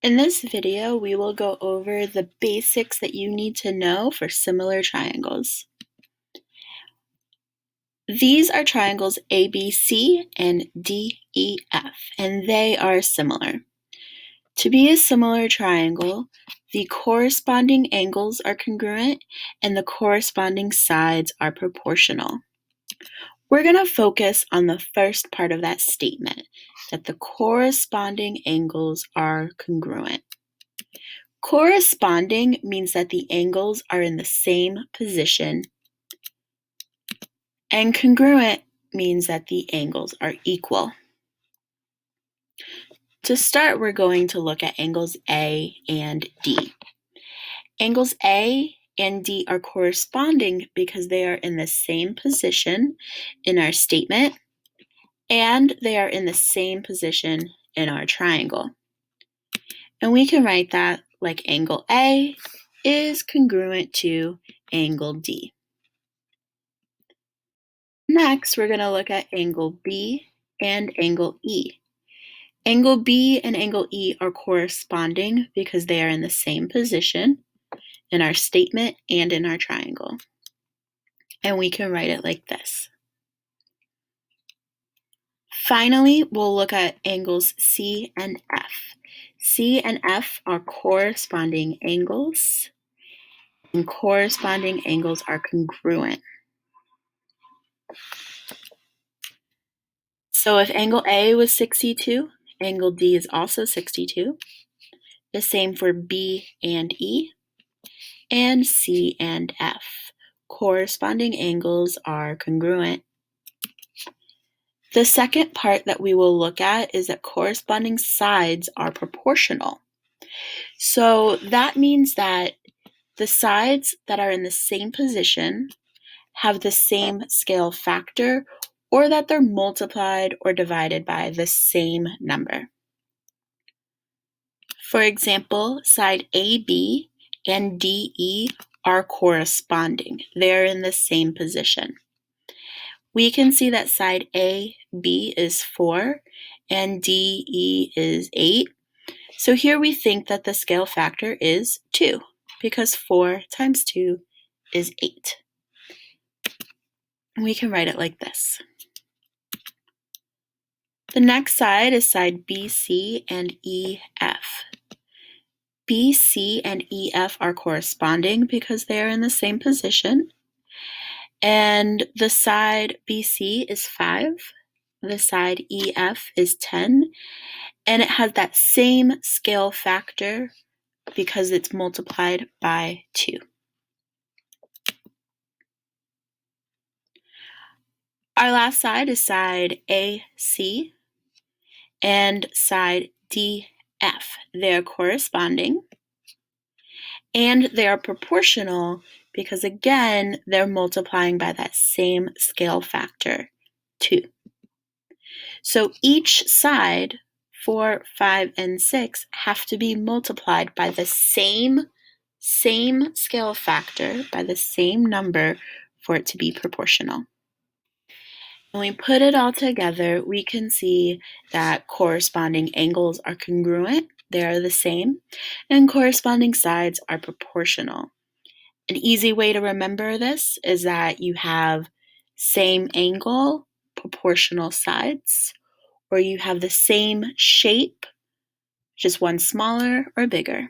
In this video, we will go over the basics that you need to know for similar triangles. These are triangles ABC and DEF, and they are similar. To be a similar triangle, the corresponding angles are congruent and the corresponding sides are proportional. We're going to focus on the first part of that statement, that the corresponding angles are congruent. Corresponding means that the angles are in the same position, and congruent means that the angles are equal. To start, we're going to look at angles A and D. Angles A and D are corresponding because they are in the same position in our statement, and they are in the same position in our triangle. And we can write that like angle A is congruent to angle D. Next, we're going to look at angle B and angle E. Angle B and angle E are corresponding because they are in the same position in our statement and in our triangle. And we can write it like this. Finally, we'll look at angles C and F. C and F are corresponding angles, and corresponding angles are congruent. So if angle A was 62, angle D is also 62. The same for B and E, and C and F. Corresponding angles are congruent. The second part that we will look at is that corresponding sides are proportional. So that means that the sides that are in the same position have the same scale factor, or that they're multiplied or divided by the same number. For example, side AB and DE are corresponding. They're in the same position. We can see that side AB is 4 and DE is 8. So here we think that the scale factor is 2 because 4 times 2 is 8. We can write it like this. The next side is side BC and EF. BC and EF are corresponding because they are in the same position. And the side BC is 5, the side EF is 10, and it has that same scale factor because it's multiplied by 2. Our last side is side AC and side DF. They are corresponding, and they are proportional because, again, they're multiplying by that same scale factor, 2. So each side, 4, 5, and 6, have to be multiplied by the same scale factor, by the same number, for it to be proportional. When we put it all together, we can see that corresponding angles are congruent, they are the same, and corresponding sides are proportional. An easy way to remember this is that you have same angle, proportional sides, or you have the same shape, just one smaller or bigger.